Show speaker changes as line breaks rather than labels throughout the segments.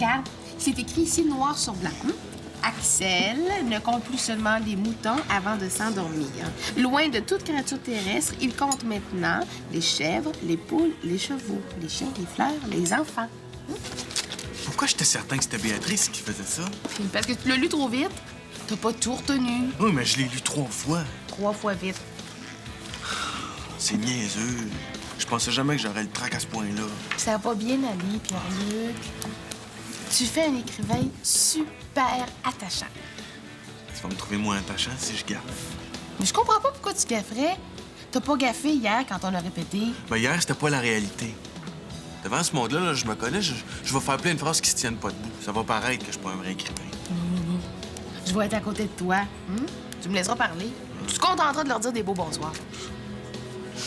Regarde, c'est écrit ici noir sur blanc. Axel ne compte plus seulement les moutons avant de s'endormir. Loin de toute créature terrestre, il compte maintenant les chèvres, les poules, les chevaux, les chiens, les fleurs, les enfants.
Pourquoi j'étais certain que c'était Béatrice qui faisait ça?
Parce que tu l'as lu trop vite. T'as pas tout retenu.
Oui, mais je l'ai lu 3 fois.
3 fois vite.
C'est niaiseux. Je pensais jamais que j'aurais le trac à ce point-là.
Ça va bien aller, Pierre-Luc. Tu fais un écrivain super attachant.
Tu vas me trouver moins attachant si je gaffe.
Mais je comprends pas pourquoi tu gafferais. T'as pas gaffé hier quand on a répété.
Ben hier, c'était pas la réalité. Devant ce monde-là, là, je me connais, je vais faire plein de phrases qui se tiennent pas debout. Ça va paraître que je suis pas un vrai écrivain.
Je vais être à côté de toi. Tu me laisseras parler. Tu te contenteras de leur dire des beaux bonsoirs.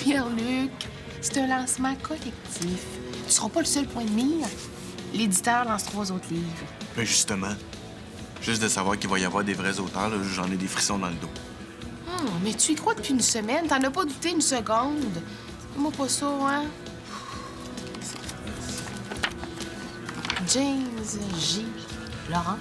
Pierre-Luc, c'est un lancement collectif. Tu seras pas le seul point de mire. L'éditeur lance 3 autres livres.
Ben justement. Juste de savoir qu'il va y avoir des vrais auteurs, là, j'en ai des frissons dans le dos.
Mais tu y crois depuis une semaine. T'en as pas douté une seconde. Moi pas ça, hein? James J. Lawrence.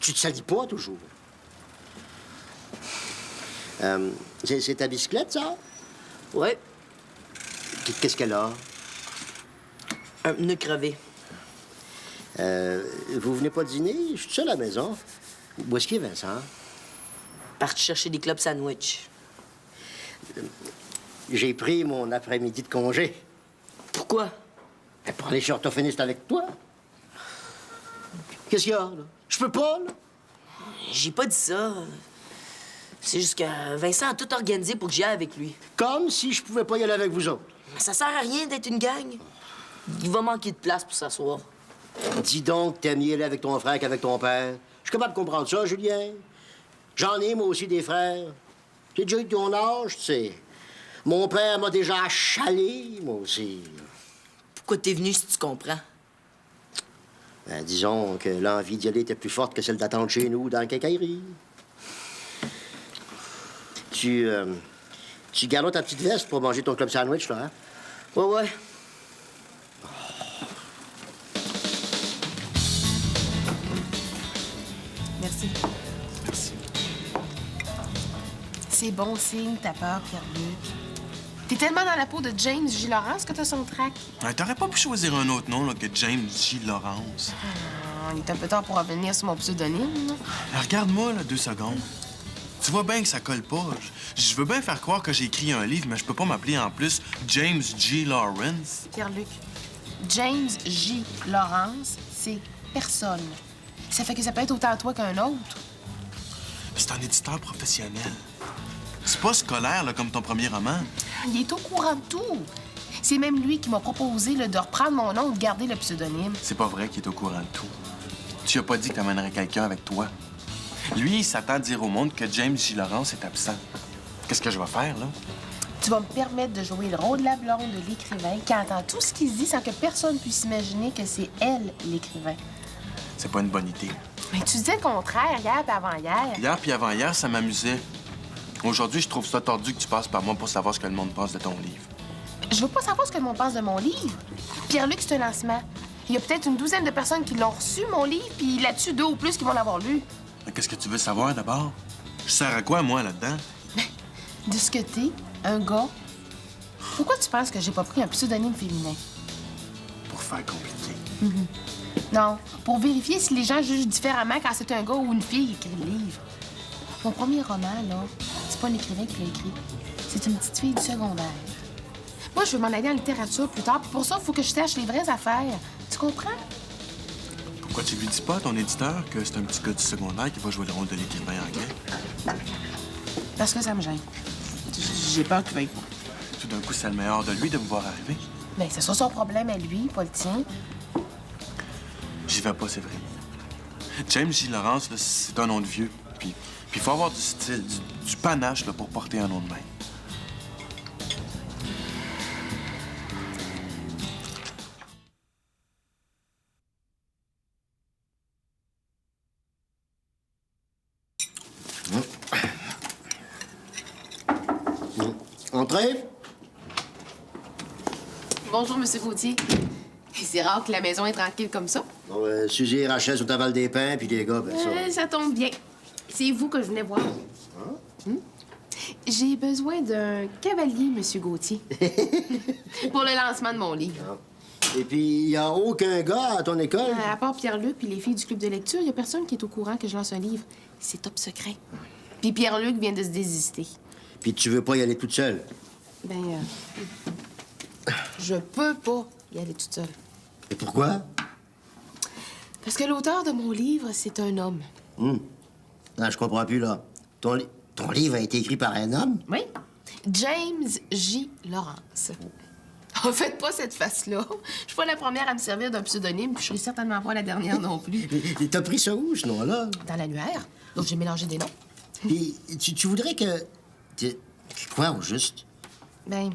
Tu te salis pas, toujours. C'est ta bicyclette, ça?
Ouais,
Qu'est-ce qu'elle a?
un pneu crevé.
Vous venez pas dîner? Je suis seul à la maison. Où est-ce qu'il est, Vincent?
Parti chercher des clubs sandwich.
J'ai pris mon après-midi de congé.
Pourquoi?
Pour aller chez orthophoniste avec toi. Qu'est-ce qu'il y a, là? Je peux pas, là?
J'ai pas dit ça. C'est juste que Vincent a tout organisé pour que j'y aille avec lui.
Comme si je pouvais pas y aller avec vous autres.
Ça sert à rien d'être une gang. Il va manquer de place pour s'asseoir.
Dis donc que t'aimes y aller avec ton frère qu'avec ton père. Je suis capable de comprendre ça, Julien. J'en ai, moi aussi, des frères. J'ai déjà eu de ton âge, tu sais. Mon père m'a déjà achalé, moi aussi.
Pourquoi t'es venu si tu comprends?
Ben, disons que l'envie d'y aller était plus forte que celle d'attendre chez nous dans la quincaillerie. Tu gardes ta petite veste pour manger ton club sandwich, là, hein?
Ouais.
Merci.
Merci.
C'est bon signe, t'as peur, Pierre-Luc. T'es tellement dans la peau de James J. Lawrence que t'as son trac.
T'aurais pas pu choisir un autre nom là, que James J. Lawrence.
Il est un peu tard pour revenir sur mon pseudonyme.
Regarde-moi, là, 2 secondes. Tu vois bien que ça colle pas. Je veux bien faire croire que j'ai écrit un livre, mais je peux pas m'appeler en plus James J. Lawrence.
Pierre-Luc, James J. Lawrence, c'est personne. Ça fait que ça peut être autant toi qu'un autre.
C'est un éditeur professionnel. C'est pas scolaire, là, comme ton premier roman.
Il est au courant de tout. C'est même lui qui m'a proposé là, de reprendre mon nom ou de garder le pseudonyme.
C'est pas vrai qu'il est au courant de tout. Tu as pas dit que t'amènerais quelqu'un avec toi. Lui, il s'attend à dire au monde que James J. Lawrence est absent. Qu'est-ce que je vais faire, là?
Tu vas me permettre de jouer le rôle de la blonde de l'écrivain qui entend tout ce qu'il se dit sans que personne puisse imaginer que c'est elle, l'écrivain.
C'est pas une bonne idée.
Mais tu disais le contraire hier et avant-hier.
Hier puis avant-hier, ça m'amusait. Aujourd'hui, je trouve ça tordu que tu passes par moi pour savoir ce que le monde pense de ton livre.
Je veux pas savoir ce que le monde pense de mon livre. Pierre-Luc, c'est un lancement. Il y a peut-être une douzaine de personnes qui l'ont reçu, mon livre, puis là-dessus, 2 ou plus qui vont l'avoir lu.
Mais qu'est-ce que tu veux savoir, d'abord? Je sers à quoi, moi, là-dedans?
De ce que t'es, un gars. Pourquoi tu penses que j'ai pas pris un pseudonyme féminin?
Pour faire compliqué.
Non, pour vérifier si les gens jugent différemment quand c'est un gars ou une fille qui écrit le livre. Mon premier roman, là, c'est pas un écrivain qui l'a écrit. C'est une petite fille du secondaire. Moi, je veux m'en aller en littérature plus tard, puis pour ça, il faut que je sache les vraies affaires. Tu comprends?
Pourquoi tu lui dis pas à ton éditeur que c'est un petit gars du secondaire qui va jouer le rôle de l'écrivain anglais?
Parce que ça me gêne. J'ai peur qu'il veuille pas.
Tout d'un coup, c'est le meilleur de lui de me voir arriver.
Bien, c'est ça son problème à lui, pas le tien.
J'y vais pas, c'est vrai. James J. Lawrence, là, c'est un nom de vieux. Puis il faut avoir du style, du panache là, pour porter un nom de même.
Entrez.
Bonjour, Monsieur Gauthier. C'est rare que la maison est tranquille comme ça.
Bon, Suzy et Rachel sont à Val-des-Pins, puis les gars, ben ça...
Ça tombe bien. C'est vous que je venais voir. J'ai besoin d'un cavalier, Monsieur Gauthier. Pour le lancement de mon livre.
Et puis, il n'y a aucun gars à ton école?
À part Pierre-Luc puis les filles du club de lecture, il n'y a personne qui est au courant que je lance un livre. C'est top secret. Puis Pierre-Luc vient de se désister.
Puis tu veux pas y aller toute seule?
Ben, je peux pas y aller toute seule.
Et pourquoi?
Parce que l'auteur de mon livre, c'est un homme.
Non, je comprends plus, là. Ton livre a été écrit par un homme?
Oui. James J. Lawrence. En fait, pas cette face-là. Je suis pas la première à me servir d'un pseudonyme, puis je serai certainement pas la dernière non plus.
Mais t'as pris ça où, ce nom-là?
Dans l'annuaire. Donc, j'ai mélangé des noms.
Puis tu voudrais que... Quoi, au juste?
Ben,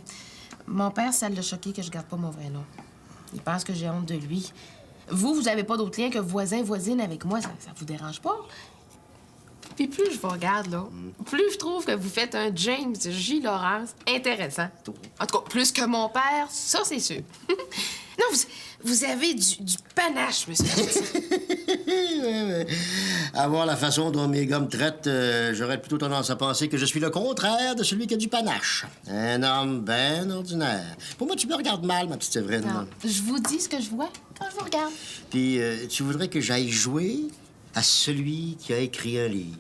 mon père, ça l'a choqué que je garde pas mon vrai nom. Il pense que j'ai honte de lui. Vous avez pas d'autre lien que voisin-voisine avec moi. Ça vous dérange pas? Puis plus je vous regarde, là, plus je trouve que vous faites un James J. Lawrence intéressant. En tout cas, plus que mon père, ça, c'est sûr. Non, vous avez du panache, monsieur.
Ouais. À voir la façon dont mes gars me traitent, j'aurais plutôt tendance à penser que je suis le contraire de celui qui a du panache. Un homme bien ordinaire. Pour moi, tu me regardes mal, ma petite Séverine.
Non, je vous dis ce que je vois quand je vous regarde.
Puis, tu voudrais que j'aille jouer à celui qui a écrit un livre.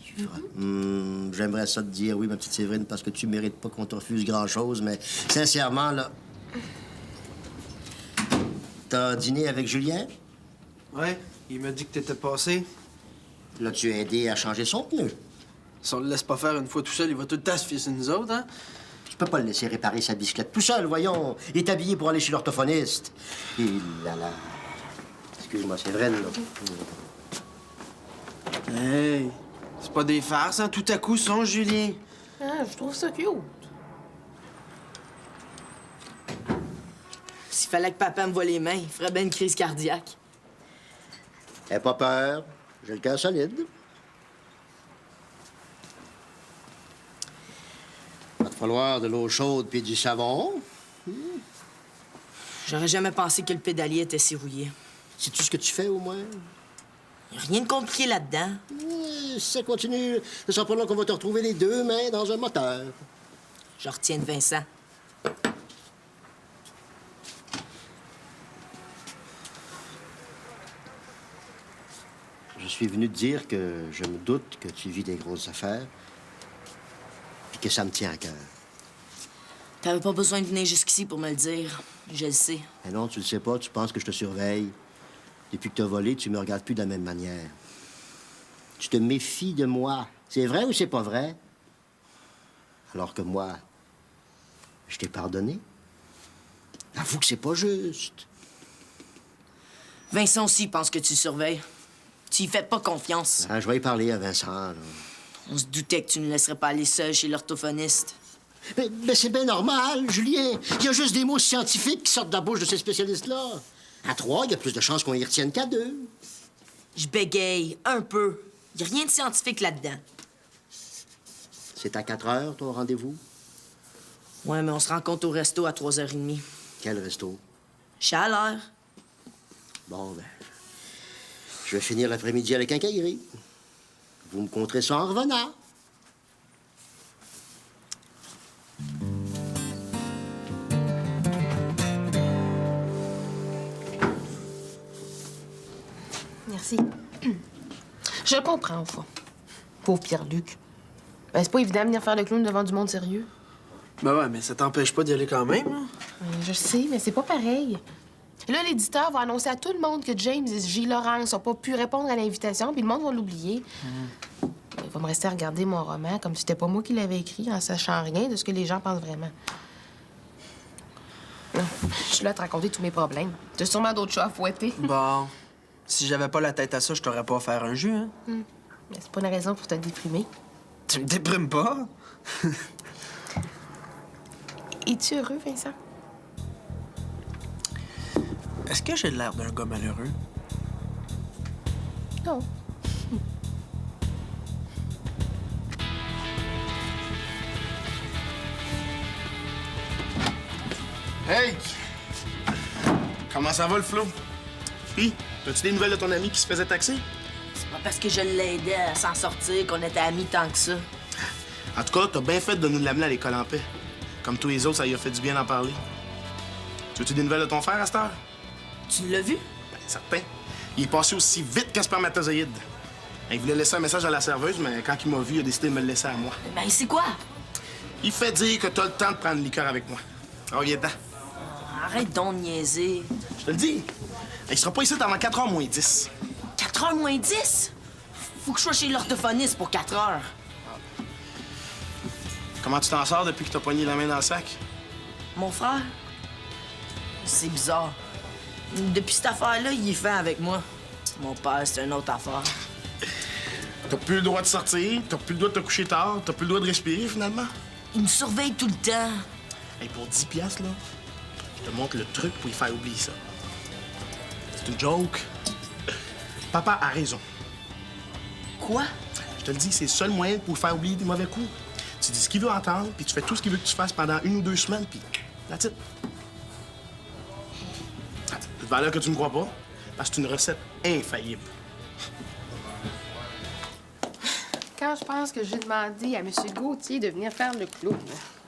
J'aimerais ça te dire oui, ma petite Séverine, parce que tu mérites pas qu'on te refuse grand-chose, mais sincèrement, là... T'as dîné avec Julien?
Ouais, il m'a dit que t'étais passé.
L'as-tu aidé à changer son pneu?
Si on le laisse pas faire une fois tout seul, il va tout le temps se fier sur nous autres, hein?
Tu peux pas le laisser réparer sa bicyclette tout seul, voyons. Il est habillé pour aller chez l'orthophoniste. Et là là... Excuse-moi, Séverine, là.
Hey, c'est pas des farces, hein? Tout à coup, son Julien.
Ah, je trouve ça cute.
S'il fallait que papa me voie les mains, il ferait bien une crise cardiaque.
Aie pas peur. J'ai le cœur solide. Va te falloir de l'eau chaude puis du savon.
J'aurais jamais pensé que le pédalier était si rouillé.
Sais-tu ce que tu fais, au moins?
Y a rien de compliqué là-dedans.
Si ça continue, ce sera pas long qu'on va te retrouver les deux mains dans un moteur.
Je retiens de Vincent.
Je suis venu te dire que je me doute que tu vis des grosses affaires et que ça me tient à cœur.
T'avais pas besoin de venir jusqu'ici pour me le dire. Je le sais.
Mais non, tu le sais pas, tu penses que je te surveille. Depuis que t'as volé, tu me regardes plus de la même manière. Tu te méfies de moi. C'est vrai ou c'est pas vrai? Alors que moi, je t'ai pardonné. Avoue que c'est pas juste.
Vincent aussi pense que tu le surveilles. Tu y fais pas confiance.
Ah, je vais y parler à Vincent, là.
On se doutait que tu ne laisserais pas aller seul chez l'orthophoniste.
Mais c'est bien normal, Julien. Il y a juste des mots scientifiques qui sortent de la bouche de ces spécialistes-là. À 3, il y a plus de chances qu'on y retienne qu'à 2.
Je bégaye un peu. Y a rien de scientifique là-dedans.
C'est à 4 heures, ton rendez-vous?
Ouais, mais on se rencontre au resto à 3h30.
Quel resto?
Chaleur.
Bon, ben... Je vais finir l'après-midi à la quincaillerie. Vous me compterez ça en revenant.
Merci. Je le comprends, au fond. Pauvre Pierre-Luc. Ben, c'est pas évident de venir faire le clown devant du monde sérieux.
Ben ouais, mais ça t'empêche pas d'y aller quand même, hein?
Je sais, mais c'est pas pareil. Là, l'éditeur va annoncer à tout le monde que James J. Lawrence n'a pas pu répondre à l'invitation, puis le monde va l'oublier. Il va me rester à regarder mon roman comme si c'était pas moi qui l'avais écrit, en sachant rien de ce que les gens pensent vraiment. Non, je suis là à te raconter tous mes problèmes. T'as sûrement d'autres chats à fouetter.
Bon, si j'avais pas la tête à ça, je t'aurais pas offert un jeu, hein?
Mais c'est pas une raison pour te déprimer.
Tu me déprimes pas?
Es-tu heureux, Vincent?
Est-ce que j'ai l'air d'un gars malheureux?
Non.
Hey! Comment ça va, le Flo? Pis, as-tu des nouvelles de ton ami qui se faisait taxer?
C'est pas parce que je l'aidais à s'en sortir qu'on était amis tant que ça.
En tout cas, t'as bien fait de nous l'amener à l'école en paix. Comme tous les autres, ça lui a fait du bien d'en parler. Tu veux-tu des nouvelles de ton frère à cette heure?
Tu l'as vu?
Ben, certain. Il est passé aussi vite qu'un spermatozoïde. Il voulait laisser un message à la serveuse, mais quand il m'a vu, il a décidé de me le laisser à moi.
Ben, c'est quoi?
Il fait dire que t'as le temps de prendre une liqueur avec moi. Oh, viens-t'en.
Arrête donc de niaiser.
Je te le dis. Il sera pas ici avant 4h moins 10.
4h moins 10? Faut que je sois chez l'orthophoniste pour 4 heures.
Comment tu t'en sors depuis que t'as poigné la main dans le sac?
Mon frère? C'est bizarre. Depuis cette affaire-là, il est fin avec moi. Mon père, c'est une autre affaire.
T'as plus le droit de sortir, t'as plus le droit de te coucher tard, t'as plus le droit de respirer, finalement.
Il me surveille tout le temps.
Hey, pour 10 piastres, là, je te montre le truc pour y faire oublier ça. C'est une joke. Papa a raison.
Quoi?
Je te le dis, c'est le seul moyen pour faire oublier des mauvais coups. Tu dis ce qu'il veut entendre, puis tu fais tout ce qu'il veut que tu fasses pendant 1 ou 2 semaines, puis that's it. C'est valeur que tu me crois pas, parce que c'est une recette infaillible.
Quand je pense que j'ai demandé à M. Gauthier de venir faire le clown.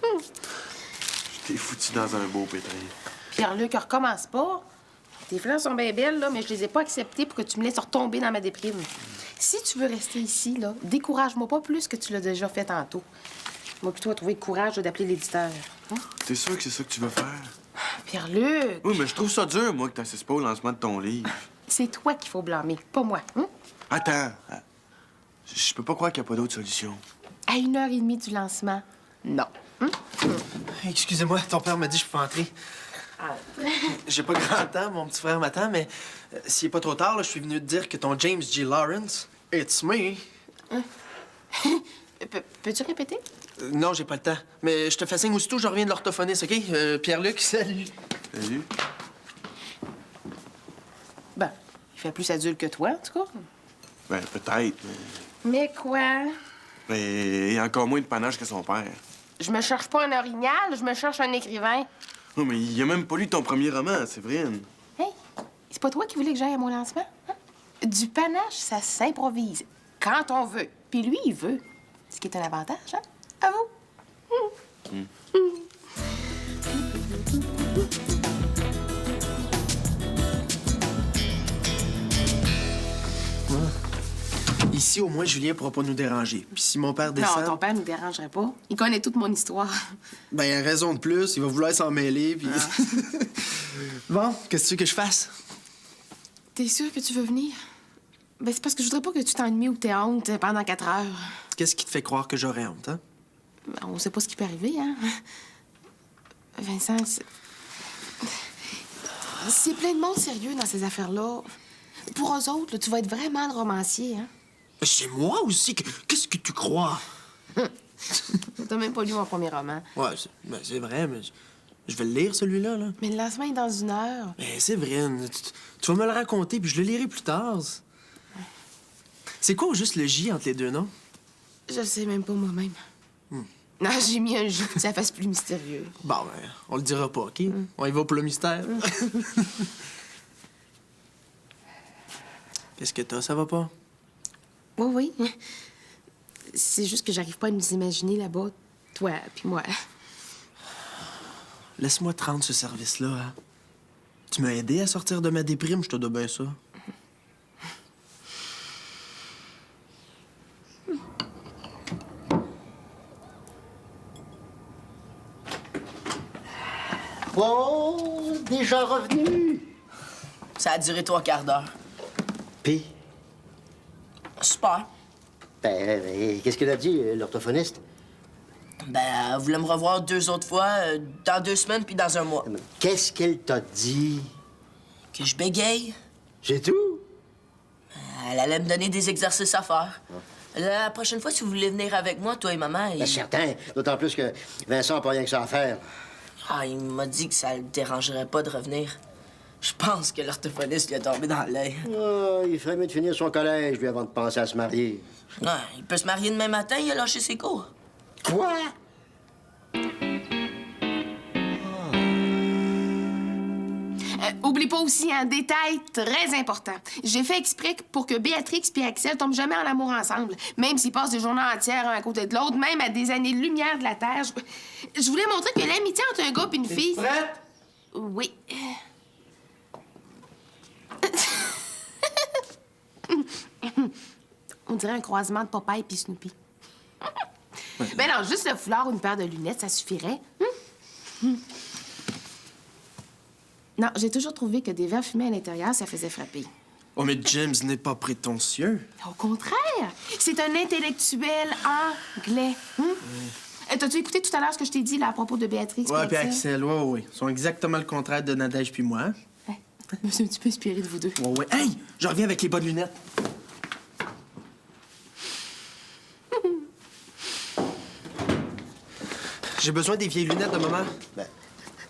Je t'ai foutu dans un beau pétrin.
Pierre-Luc, recommence pas. Tes fleurs sont bien belles, là, mais je les ai pas acceptées pour que tu me laisses retomber dans ma déprime. Si tu veux rester ici, là, décourage-moi pas plus que tu l'as déjà fait tantôt. Moi, plutôt, à trouver le courage d'appeler l'éditeur. Hein?
T'es sûr que c'est ça que tu veux faire?
Pierre-Luc,
Oui, mais je trouve ça dur, moi, que t'assistes pas au lancement de ton livre.
c'est toi qu'il faut blâmer, pas moi. Hein?
Attends. Je peux pas croire qu'il n'y a pas d'autre solution.
À 1h30 du lancement, non. Hein?
Excusez-moi, ton père m'a dit que je pouvais entrer. J'ai pas grand temps, mon petit frère m'attend, mais s'il est pas trop tard, là, je suis venu te dire que ton James G. Lawrence, it's me.
Peux-tu répéter?
Non, j'ai pas le temps. Mais je te fais signe aussitôt, je reviens de l'orthophoniste, OK? Pierre-Luc, salut.
Salut.
Ben, il fait plus adulte que toi, en tout cas.
Ben, peut-être,
Mais quoi?
mais il a encore moins de panache que son père.
Je me cherche pas un orignal, je me cherche un écrivain.
Non, mais il a même pas lu ton premier roman, Séverine.
Hey, c'est pas toi qui voulais que j'aille à mon lancement? Hein? Du panache, ça s'improvise. Quand on veut. Puis lui, il veut. Ce qui est un avantage, hein? À vous.
Ici, au moins, Julien pourra pas nous déranger. Puis si mon père descend...
Non, ton père nous dérangerait pas. Il connaît toute mon histoire.
Ben, il a raison de plus, il va vouloir s'en mêler, puis... Bon, qu'est-ce que tu veux que je fasse?
T'es sûr que tu veux venir? Ben, c'est parce que je voudrais pas que tu t'ennuies ou que t'aies honte pendant 4 heures.
Qu'est-ce qui te fait croire que j'aurais honte, hein?
Ben, on sait pas ce qui peut arriver, hein? Vincent, c'est plein de monde sérieux dans ces affaires-là. Pour eux autres, là, tu vas être vraiment le romancier, hein?
C'est moi aussi. Qu'est-ce que tu crois?
T'as même pas lu mon premier roman.
Ouais, c'est vrai, mais je vais le lire, celui-là, là.
Mais le lancement est dans 1 heure.
Mais c'est vrai, tu vas me le raconter, puis je le lirai plus tard. C'est quoi, juste le J entre les deux noms?
Je le sais même pas moi-même. Non, j'ai mis un J pour que ça fasse plus mystérieux.
Bon, ben, on le dira pas, OK? On y va pour le mystère. Qu'est-ce que t'as? Ça va pas?
Oui, oui. C'est juste que j'arrive pas à nous imaginer là-bas, toi puis moi.
Laisse-moi te rendre ce service-là, hein? Tu m'as aidé à sortir de ma déprime, je te dois bien ça.
Bon, déjà revenu.
Ça a duré 3 quarts d'heure.
Puis,
Super.
ben, qu'est-ce qu'elle a dit, l'orthophoniste?
Ben, elle voulait me revoir 2 autres fois, dans 2 semaines puis dans 1 mois.
Qu'est-ce qu'elle t'a dit?
Que je bégaye.
C'est tout?
Elle allait me donner des exercices à faire. La prochaine fois, si vous voulez venir avec moi, toi et maman,
Ben, certain. D'autant plus que Vincent n'a pas rien que ça à faire.
il m'a dit que ça le dérangerait pas de revenir. Je pense que l'orthophoniste lui a tombé dans l'œil.
Ah, il ferait mieux de finir son collège, lui, avant de penser à se marier.
Ouais, il peut se marier demain matin, il a lâché ses cours.
Quoi?
Oublie pas aussi un détail très important. J'ai fait exprès pour que Béatrix et Axel tombent jamais en amour ensemble. Même s'ils passent des journées entières un à côté de l'autre, même à des années-lumière de la Terre. Je voulais montrer que l'amitié entre un gars et une fille...
Prête?
Oui. On dirait un croisement de Popeye puis Snoopy. Ben non, juste le foulard ou une paire de lunettes, ça suffirait. Non, j'ai toujours trouvé que des verres fumés à l'intérieur, ça faisait frapper.
Oh, mais James n'est pas prétentieux.
Au contraire, c'est un intellectuel anglais. T'as-tu écouté tout à l'heure ce que je t'ai dit là, à propos de Béatrix?
Ouais, puis Axel, ouais. Ils sont exactement le contraire de Nadège puis moi.
Ouais. Je me suis un petit peu inspirée de vous deux.
Ouais. Hey! Je reviens avec les bonnes lunettes. J'ai besoin des vieilles lunettes de maman.
Ben,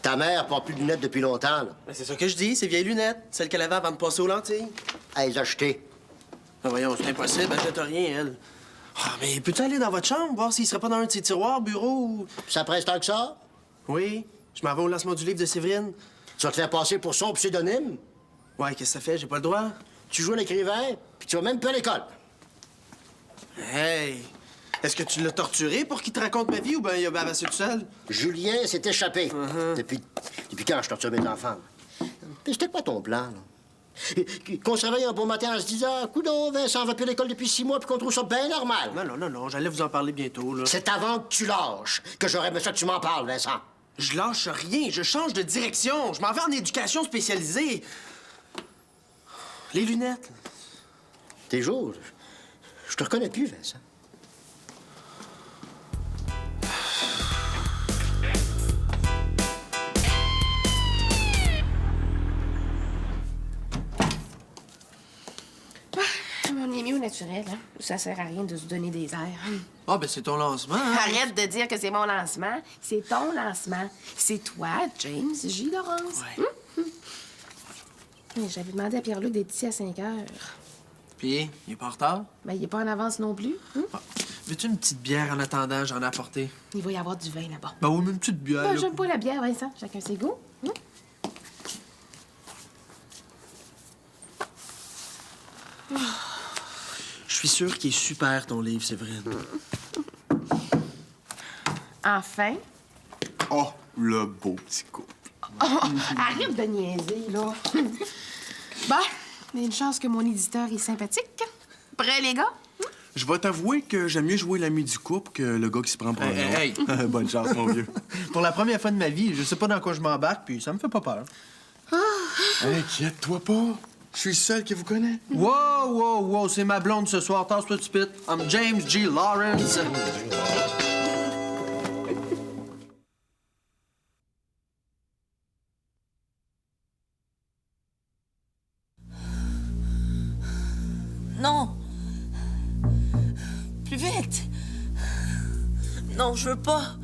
ta mère porte plus de lunettes depuis longtemps, là.
Ben, c'est ça que je dis, ces vieilles lunettes. Celles qu'elle avait avant de passer aux lentilles.
À les acheter.
Ben voyons, c'est impossible, elle jette rien, elle. Ah, mais peux-tu aller dans votre chambre, voir s'il serait pas dans un de ses tiroirs, bureau ou...
Ça presse tant que ça?
Oui, je m'en vais au lancement du livre de Séverine.
Tu vas te faire passer pour son pseudonyme?
Ouais, qu'est-ce que ça fait? J'ai pas le droit.
Tu joues à l'écrivain, puis tu vas même plus à l'école.
Hey! Est-ce que tu l'as torturé pour qu'il te raconte ma vie ou bien il a bavassé tout seul?
Julien s'est échappé. Depuis quand je torture mes enfants? Mais c'était quoi ton plan, là? Qu'on se réveille un beau matin en se disant, coudonc, Vincent va plus à l'école depuis 6 mois, puis qu'on trouve ça bien normal.
Non, j'allais vous en parler bientôt, là.
C'est avant que tu lâches que j'aurais besoin que tu m'en parles, Vincent.
Je lâche rien, je change de direction. Je m'en vais en éducation spécialisée. Les lunettes.
Tes jours, je te reconnais plus, Vincent.
On est mieux au naturel, hein? Ça sert à rien de se donner des airs.
Ah, ben c'est ton lancement, hein?
Arrête de dire que c'est mon lancement. C'est ton lancement. C'est toi, James J. Lawrence.
Ouais.
J'avais demandé à Pierre-Luc d'être ici à 5 heures.
Puis, il est pas en retard?
Ben, il est pas en avance non plus.
Ah. Veux-tu une petite bière en attendant? J'en ai apporté.
Il va y avoir du vin là-bas.
Ben oui, mais une petite bière,
Ben,
là.
j'aime pas la bière, Vincent. Chacun ses goûts.
Je suis sûr qu'il est super, ton livre, Séverine.
Enfin.
Oh, le beau petit couple.
Arrête de niaiser, là. Bon, il y a une chance que mon éditeur est sympathique. Prêt, les gars?
Je vais t'avouer que j'aime mieux jouer l'ami du couple que le gars qui se prend pour un
Hey,
autre. Bonne chance, mon vieux.
Pour la première fois de ma vie, je sais pas dans quoi je m'embarque, puis ça me fait pas peur.
Inquiète-toi pas. Je suis le seul qui vous connaît.
Wow, c'est ma blonde ce soir. Tasse-toi du pit. I'm James G. Lawrence.
Non! Plus vite! Non, je veux pas!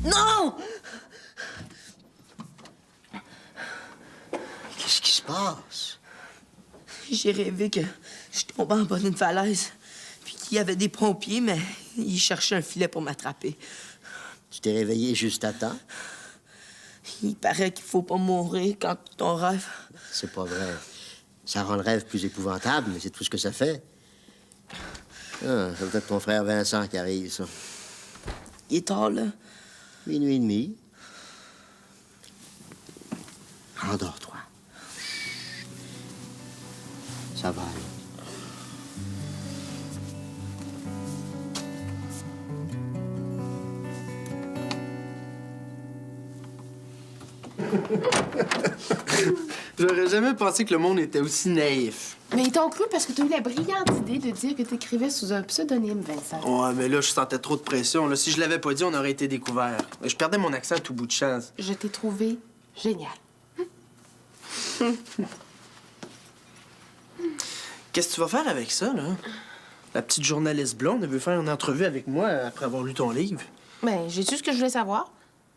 Non!
Qu'est-ce qui se passe?
J'ai rêvé que je tombais en bas d'une falaise, puis qu'il y avait des pompiers, mais ils cherchaient un filet pour m'attraper.
Tu t'es réveillé juste à temps?
Il paraît qu'il faut pas mourir quand on rêve.
C'est pas vrai. Ça rend le rêve plus épouvantable, mais c'est tout ce que ça fait. Ah, c'est peut-être ton frère Vincent qui arrive, ça.
Il est tard, là.
1h30. Endors-toi. Ça va aller.
J'aurais jamais pensé que le monde était aussi naïf.
Mais ils t'ont cru parce que t'as eu la brillante idée de dire que t'écrivais sous un pseudonyme, Vincent.
Ouais, mais là, je sentais trop de pression. Là. Si je l'avais pas dit, on aurait été découvert. Je perdais mon accent à tout bout de champ.
Je t'ai trouvé génial.
Qu'est-ce que tu vas faire avec ça, là? La petite journaliste blonde, elle veut faire une entrevue avec moi après avoir lu ton livre.
Ben, j'ai su ce que je voulais savoir.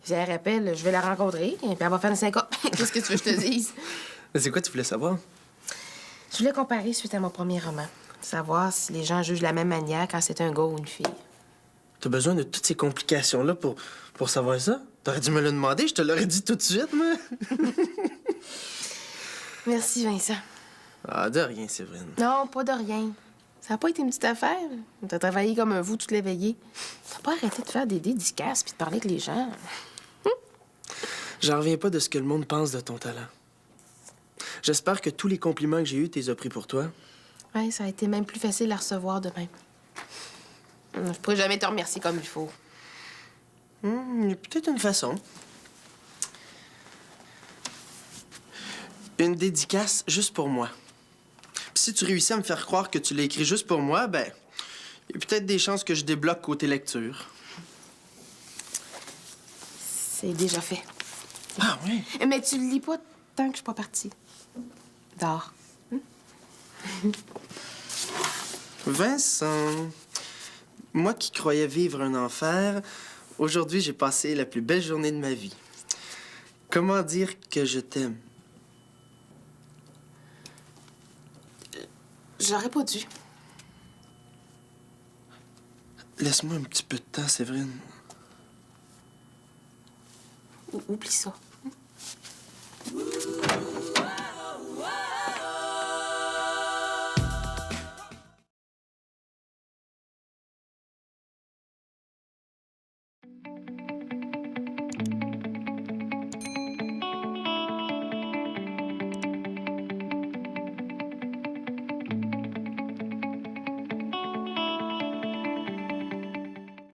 Si elle rappelle, je vais la rencontrer, et puis elle va faire une syncope. Qu'est-ce que tu veux que je te dise?
Mais c'est quoi tu voulais savoir?
Je voulais comparer suite à mon premier roman. Savoir si les gens jugent de la même manière quand c'est un gars ou une fille.
T'as besoin de toutes ces complications-là pour savoir ça? T'aurais dû me le demander, je te l'aurais dit tout de suite, moi.
Merci, Vincent.
Ah, de rien, Séverine.
Non, pas de rien. Ça n'a pas été une petite affaire. T'as travaillé comme un vous toute la veillée. T'as pas arrêté de faire des dédicaces puis de parler avec les gens.
J'en reviens pas de ce que le monde pense de ton talent. J'espère que tous les compliments que j'ai eus, t'es pris pour toi.
Ouais, ça a été même plus facile à recevoir de même. Je pourrais jamais te remercier comme il faut.
Il y a peut-être une façon. Une dédicace juste pour moi. Puis si tu réussis à me faire croire que tu l'as écrit juste pour moi, ben, il y a peut-être des chances que je débloque côté lecture.
C'est déjà fait.
Ah oui?
Mais tu le lis pas tant que je suis pas partie. Dors.
Vincent, moi qui croyais vivre un enfer, aujourd'hui j'ai passé la plus belle journée de ma vie. Comment dire que je t'aime?
J'aurais pas dû.
Laisse-moi un petit peu de temps, Séverine.
Oublie ça.